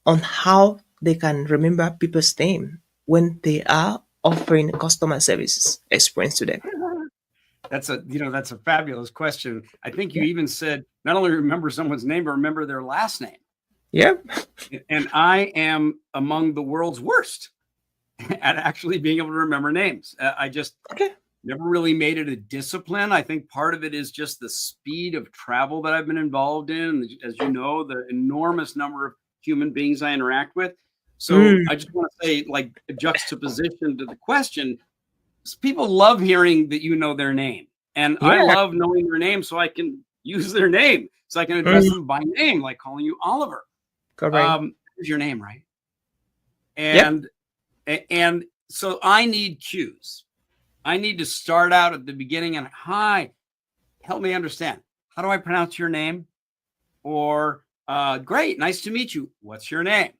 on how they can remember people's name when they are offering customer services experience to them? That's a fabulous question. I think you Yeah. even said not only remember someone's name, but remember their last name. Yeah. And I am among the world's worst at actually being able to remember names. I just Okay. never really made it a discipline. I think part of it is just the speed of travel that I've been involved in. As you know, the enormous number of human beings I interact with. So Mm, I just want to say, like, a juxtaposition to the question, people love hearing that you know their name. And I yeah. love knowing their name so I can use their name, so I can address Mm, them by name, like calling you Oliver. correct. Here's your name, right? Yep. And so I need cues. I need to start out at the beginning and, hi, help me understand. How do I pronounce your name? Or great, nice to meet you. What's your name?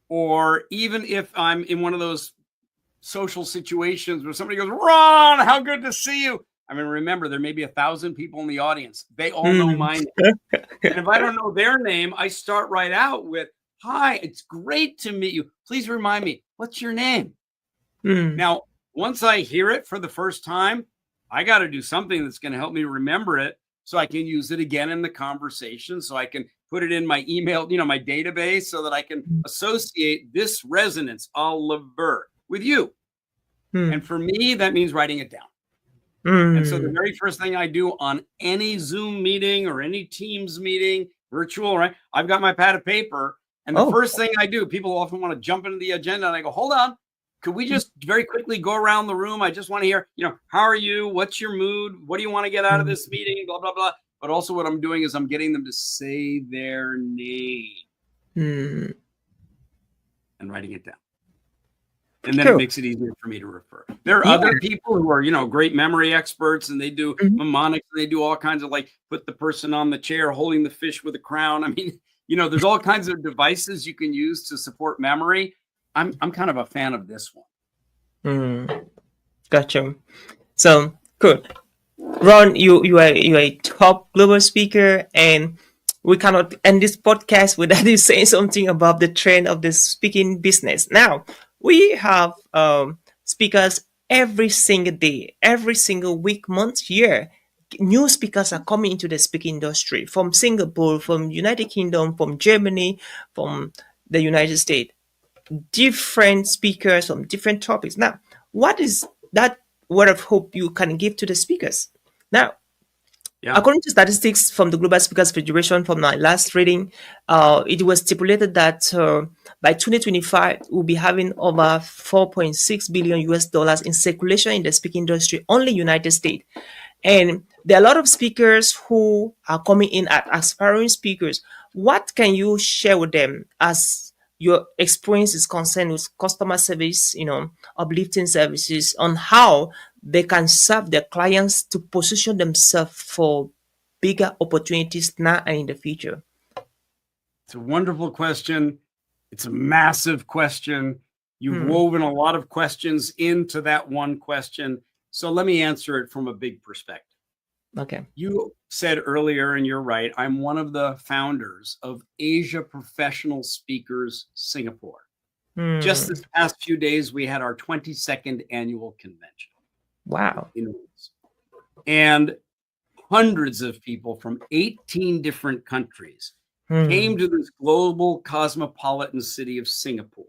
Or even if I'm in one of those social situations where somebody goes, Ron, how good to see you. I mean, remember, there may be 1,000 people in the audience. They all know Mm. my name. And if I don't know their name, I start right out with, hi, it's great to meet you. Please remind me, what's your name? Mm. Now, once I hear it for the first time, I got to do something that's going to help me remember it so I can use it again in the conversation, so I can put it in my email, my database, so that I can associate this resonance, Oliver, with you. Mm. And for me, that means writing it down. And so the Mm. very first thing I do on any Zoom meeting or any Teams meeting, virtual, right? I've got my pad of paper. And the Oh. first thing I do, people often want to jump into the agenda and I go, hold on. Could we just very quickly go around the room? I just want to hear, how are you? What's your mood? What do you want to get out of this meeting? Blah, blah, blah. But also what I'm doing is I'm getting them to say their name Mm. and writing it down. And then it Cool. makes it easier for me to refer. There are Yeah. other people who are, great memory experts, and they do Mhm. mnemonics, and they do all kinds of, like, put the person on the chair holding the fish with a crown. I mean, there's all kinds of devices you can use to support memory. I'm kind of a fan of this one. Mm. Gotcha. So cool. Ron, you are a top global speaker, and we cannot end this podcast without you saying something about the trend of the speaking business. Now, we have speakers every single day, every single week, month, year. New speakers are coming into the speaking industry from Singapore, from United Kingdom, from Germany, from the United States. Different speakers from different topics. Now, what is that word of hope you can give to the speakers? Now, Yeah. according to statistics from the Global Speakers Federation, from my last reading, it was stipulated that by 2025, we'll be having over 4.6 billion US dollars in circulation in the speaking industry, only United States. And there are a lot of speakers who are coming in as aspiring speakers. What can you share with them as your experience is concerned with customer service, uplifting services, on how they can serve their clients to position themselves for bigger opportunities now and in the future? It's a wonderful question. It's a massive question. You've Hmm. woven a lot of questions into that one question. So let me answer it from a big perspective. Okay. You said earlier, and you're right, I'm one of the founders of Asia Professional Speakers Singapore. Hmm. Just this past few days, we had our 22nd annual convention. Wow. And hundreds of people from 18 different countries Hmm. came to this global cosmopolitan city of Singapore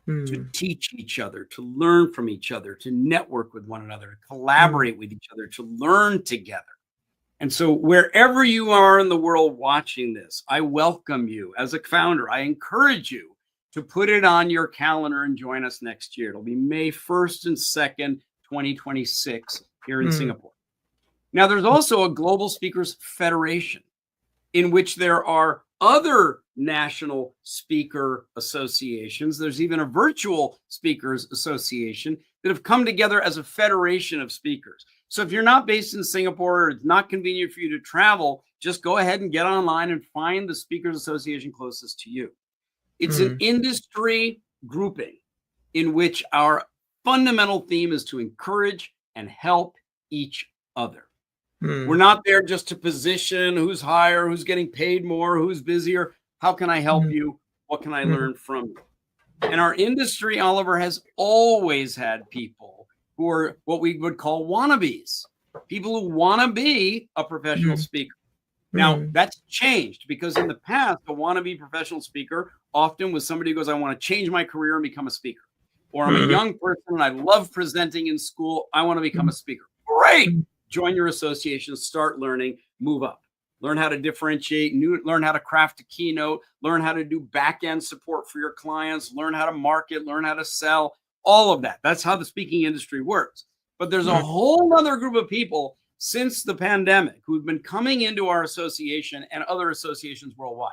Hmm. to teach each other, to learn from each other, to network with one another, to collaborate with each other, to learn together. And so wherever you are in the world watching this, I welcome you. As a founder, I encourage you to put it on your calendar and join us next year. It'll be May 1st and 2nd, 2026 here in Singapore. Now, there's also a Global Speakers Federation in which there are other national speaker associations. There's even a virtual speakers association that have come together as a federation of speakers. So if you're not based in Singapore, or it's not convenient for you to travel, just go ahead and get online and find the speakers association closest to you. It's an industry grouping in which our fundamental theme is to encourage and help each other. We're not there just to position who's higher, who's getting paid more, who's busier. How can I help you? What can I learn from you? And our industry, Oliver, has always had people who are what we would call wannabes, people who want to be a professional speaker. Now, that's changed because in the past, a wannabe professional speaker often was somebody who goes, I want to change my career and become a speaker. Or I'm a young person and I love presenting in school. I want to become a speaker. Great. Join your association, start learning, move up. Learn how to differentiate, learn how to craft a keynote, learn how to do back-end support for your clients, learn how to market, learn how to sell, all of that. That's how the speaking industry works. But there's a whole other group of people since the pandemic who've been coming into our association and other associations worldwide.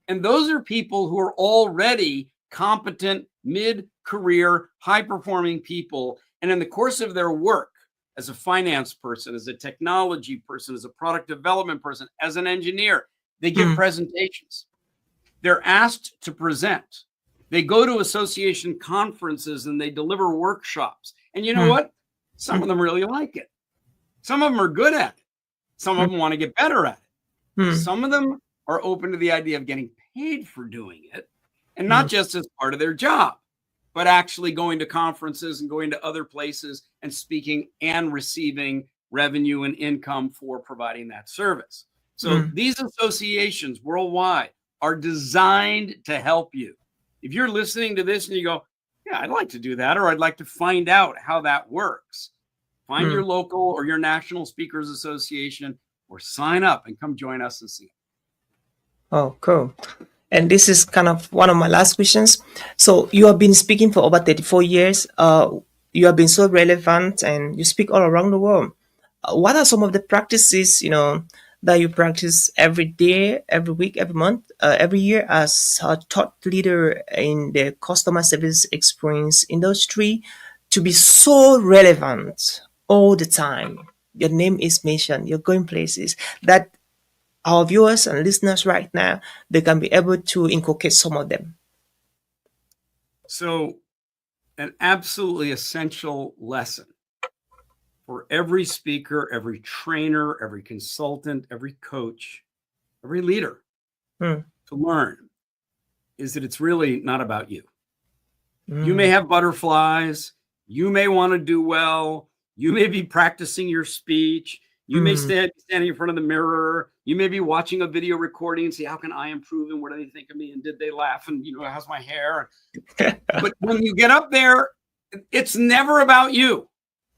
And those are people who are already competent, mid-career, high-performing people. And in the course of their work, as a finance person, as a technology person, as a product development person, as an engineer, they give presentations. They're asked to present. They go to association conferences and they deliver workshops. And you know what? Some of them really like it. Some of them are good at it. Some of them want to get better at it. Some of them are open to the idea of getting paid for doing it, and not just as part of their job, but actually going to conferences and going to other places and speaking and receiving revenue and income for providing that service. So these associations worldwide are designed to help you. If you're listening to this and you go, yeah, I'd like to do that, or I'd like to find out how that works, find your local or your national speakers association or sign up and come join us and see it. Oh, cool. And this is kind of one of my last questions. So you have been speaking for over 34 years. You have been so relevant and you speak all around the world. What are some of the practices, that you practice every day, every week, every month, every year as a thought leader in the customer service experience industry to be so relevant all the time? Your name is mentioned, you're going places that our viewers and listeners right now, they can be able to inculcate some of them. So an absolutely essential lesson for every speaker, every trainer, every consultant, every coach, every leader to learn is that it's really not about you. You may have butterflies. You may want to do well. You may be practicing your speech. You may standing in front of the mirror. You may be watching a video recording and see, how can I improve? And what do they think of me? And did they laugh? And, how's my hair? But when you get up there, it's never about you.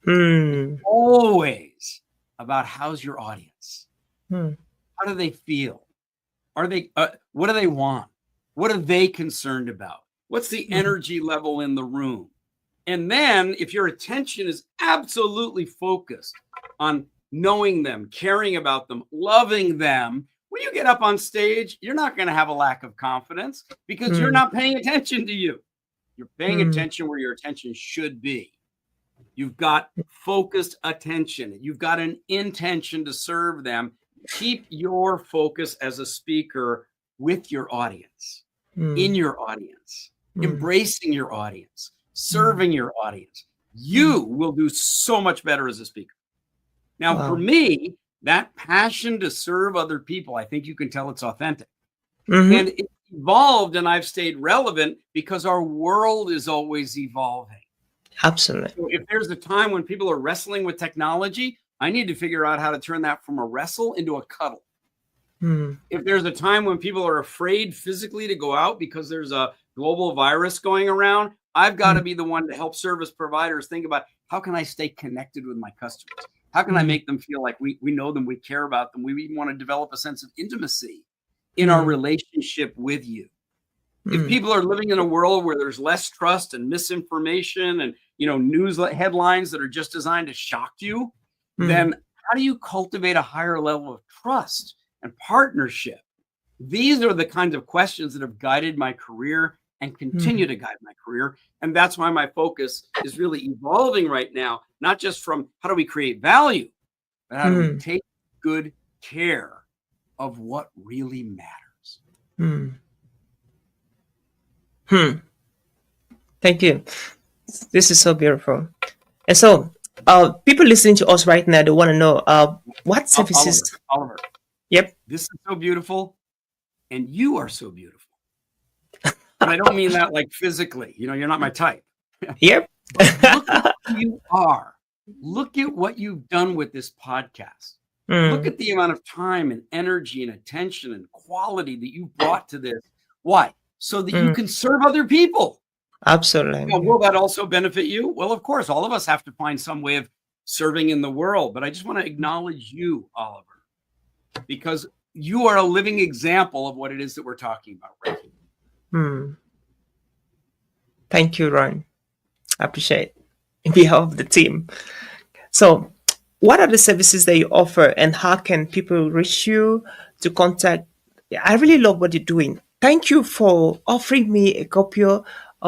It's always about how's your audience? How do they feel? Are they, what do they want? What are they concerned about? What's the energy level in the room? And then if your attention is absolutely focused on knowing them, caring about them, loving them, when you get up on stage, you're not going to have a lack of confidence because you're not paying attention to you. You're paying attention where your attention should be. You've got focused attention. You've got an intention to serve them. Keep your focus as a speaker with your audience, in your audience, embracing your audience, serving your audience. You will do so much better as a speaker. Now, for me, that passion to serve other people, I think you can tell it's authentic. And it's evolved, and I've stayed relevant because our world is always evolving. Absolutely. So if there's a time when people are wrestling with technology, I need to figure out how to turn that from a wrestle into a cuddle. If there's a time when people are afraid physically to go out because there's a global virus going around, I've got to be the one to help service providers think about, how can I stay connected with my customers? How can I make them feel like we know them, we care about them, we even want to develop a sense of intimacy in our relationship with you? If people are living in a world where there's less trust and misinformation and news headlines that are just designed to shock you, then how do you cultivate a higher level of trust and partnership? These are the kinds of questions that have guided my career and continue to guide my career. And that's why my focus is really evolving right now, not just from how do we create value, but how do we take good care of what really matters. Thank you. This is so beautiful. And so people listening to us right now, they want to know what services. Oliver. Yep. This is so beautiful. And you are so beautiful. And I don't mean that like physically. You're not my type. Yep. But look at who you are. Look at what you've done with this podcast. Look at the amount of time and energy and attention and quality that you brought to this. Why? So that you can serve other people. Absolutely. Now, will that also benefit you? Well, of course, all of us have to find some way of serving in the world. But I just want to acknowledge you, Oliver, because you are a living example of what it is that we're talking about right here. Thank you, Ron. I appreciate it. On behalf of the team. So, what are the services that you offer, and how can people reach you to contact? I really love what you're doing. Thank you for offering me a copy of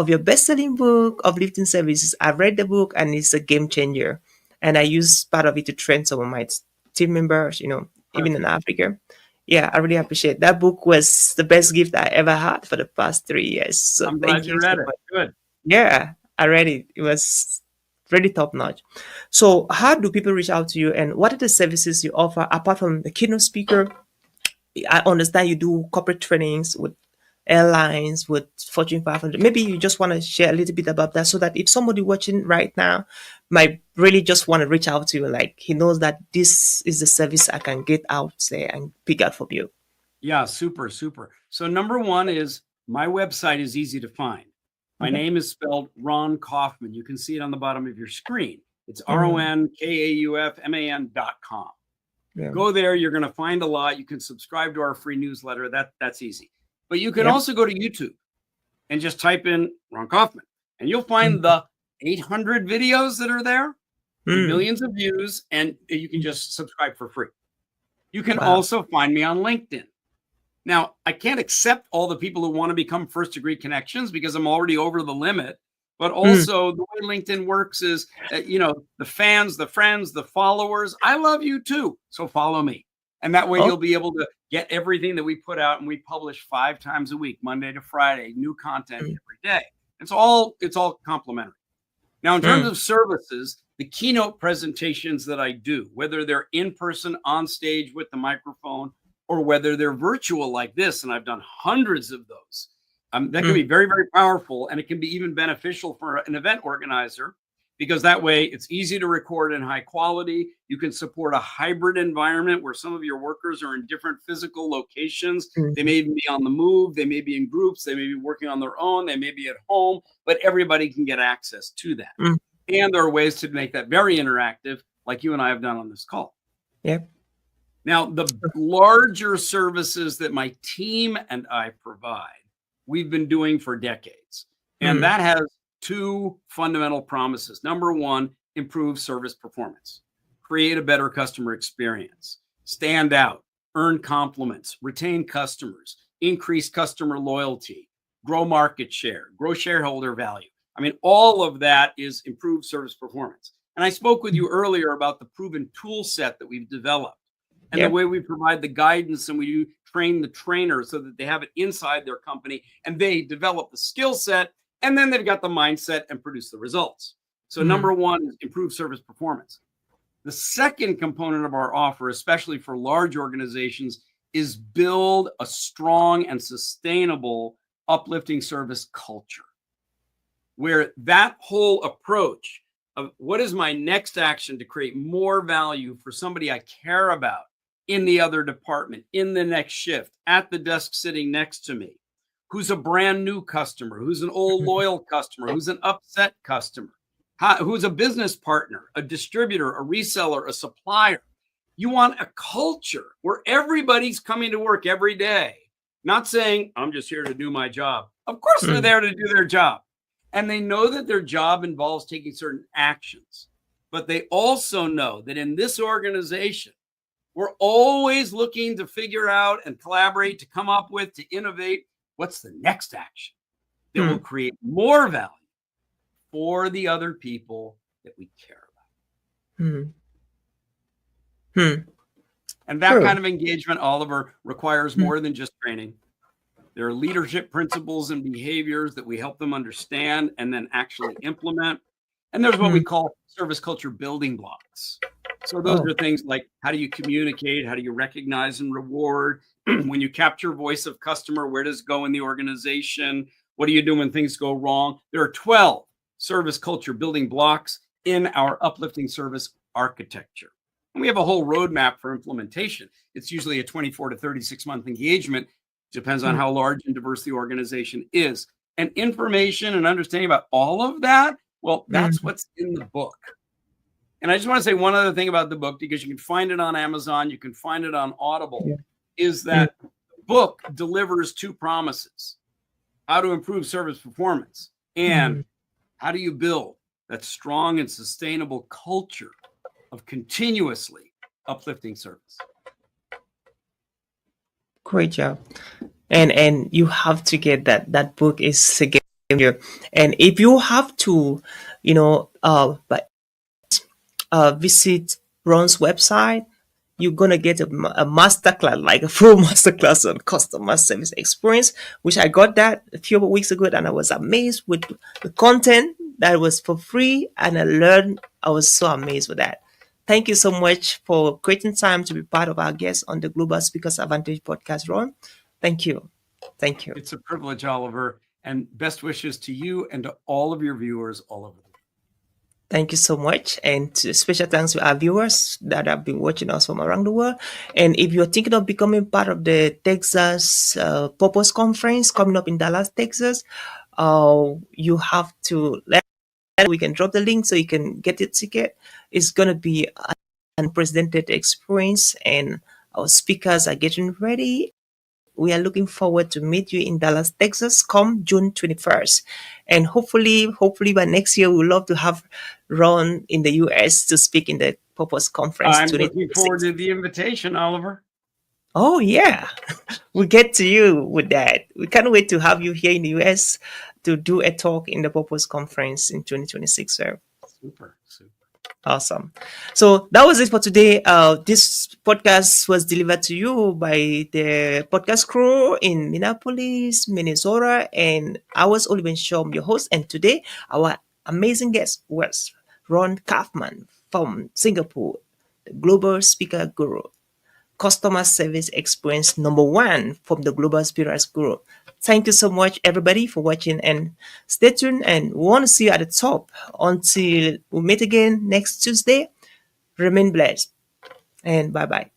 your best-selling book, Uplifting Services. I read the book, and it's a game changer. And I use part of it to train some of my team members, even in Africa. Yeah, I really appreciate that. Book was the best gift I ever had for the past 3 years. So I'm glad you read it. Good. Yeah, I read it. It was really top notch. So how do people reach out to you, and what are the services you offer apart from the keynote speaker? I understand you do corporate trainings with airlines, with Fortune 500. Maybe you just want to share a little bit about that, so that if somebody watching right now might really just want to reach out to you, like he knows that this is the service I can get out there and pick out from you. Yeah, super. So number one is my website is easy to find. My name is spelled Ron Kaufman. You can see it on the bottom of your screen. It's RONKAUFMAN.com. Yeah. Go there. You're going to find a lot. You can subscribe to our free newsletter. That's easy. But you can also go to YouTube and just type in Ron Kaufman, and you'll find the 800 videos that are there, millions of views, and you can just subscribe for free. You can also find me on LinkedIn. Now, I can't accept all the people who want to become first-degree connections because I'm already over the limit. But also the way LinkedIn works is, the fans, the friends, the followers, I love you too. So follow me. And that way you'll be able to get everything that we put out, and we publish 5 times a week, Monday to Friday, new content every day. It's all complimentary. Now, in terms of services, the keynote presentations that I do, whether they're in person on stage with the microphone, or whether they're virtual like this, and I've done hundreds of those, that can be very, very powerful, and it can be even beneficial for an event organizer, because that way it's easy to record in high quality. You can support a hybrid environment where some of your workers are in different physical locations. They may even be on the move. They may be in groups. They may be working on their own. They may be at home, but everybody can get access to that. And there are ways to make that very interactive, like you and I have done on this call. Yep. Now, the larger services that my team and I provide, we've been doing for decades. And that has 2 fundamental promises. Number one, improve service performance, create a better customer experience, stand out, earn compliments, retain customers, increase customer loyalty, grow market share, grow shareholder value. I mean, all of that is improved service performance. And I spoke with you earlier about the proven tool set that we've developed. And the way we provide the guidance, and we train the trainer so that they have it inside their company and they develop the skill set, and then they've got the mindset and produce the results. So number one is improve service performance. The second component of our offer, especially for large organizations, is build a strong and sustainable uplifting service culture, where that whole approach of what is my next action to create more value for somebody I care about in the other department, in the next shift, at the desk sitting next to me, who's a brand new customer, who's an old loyal customer, who's an upset customer, who's a business partner, a distributor, a reseller, a supplier. You want a culture where everybody's coming to work every day, not saying, I'm just here to do my job. Of course they're there to do their job. And they know that their job involves taking certain actions. But they also know that in this organization, we're always looking to figure out and collaborate, to come up with, to innovate. What's the next action that will create more value for the other people that we care about? And that kind of engagement, Oliver, requires more than just training. There are leadership principles and behaviors that we help them understand and then actually implement. And there's what we call service culture building blocks. So those are things like, how do you communicate? How do you recognize and reward? When you capture voice of customer, where does it go in the organization? What do you do when things go wrong? There are 12 service culture building blocks in our uplifting service architecture. And we have a whole roadmap for implementation. It's usually a 24 to 36 month engagement. Depends on how large and diverse the organization is. And information and understanding about all of that, well, that's what's in the book. And I just want to say one other thing about the book, because you can find it on Amazon, you can find it on Audible, is that the book delivers two promises: how to improve service performance and how do you build that strong and sustainable culture of continuously uplifting service. Great job. And you have to get that book is a game changer. And if you have to, visit Ron's website, you're gonna get a masterclass, like a full masterclass on customer service experience, which I got that a few weeks ago, and I was amazed with the content that was for free, and I was so amazed with that. Thank you so much for creating time to be part of our guest on the Global Speakers Advantage podcast, Ron. Thank you. Thank you. It's a privilege, Oliver, and best wishes to you and to all of your viewers all over the world. Thank you so much. And special thanks to our viewers that have been watching us from around the world. And if you're thinking of becoming part of the Texas Purpose Conference coming up in Dallas, Texas, you have to we can drop the link so you can get your ticket. It's going to be an unprecedented experience, and our speakers are getting ready. We are looking forward to meet you in Dallas, Texas, come June 21st. And hopefully by next year, we'd love to have Ron in the US to speak in the Purpose Conference. I'm looking forward to the invitation, Oliver. Oh, yeah. We'll get to you with that. We can't wait to have you here in the US to do a talk in the Purpose Conference in 2026, sir. Super. Awesome. So that was it for today. This podcast was delivered to you by the podcast crew in Minneapolis, Minnesota, and I was Oliver Shom, your host. And today, our amazing guest was Ron Kaufman from Singapore, the Global Speaker Guru, Customer Service Experience #1 from the Global Speakers Guru. Thank you so much, everybody, for watching, and stay tuned. And we want to see you at the top until we meet again next Tuesday. Remain blessed, and bye-bye.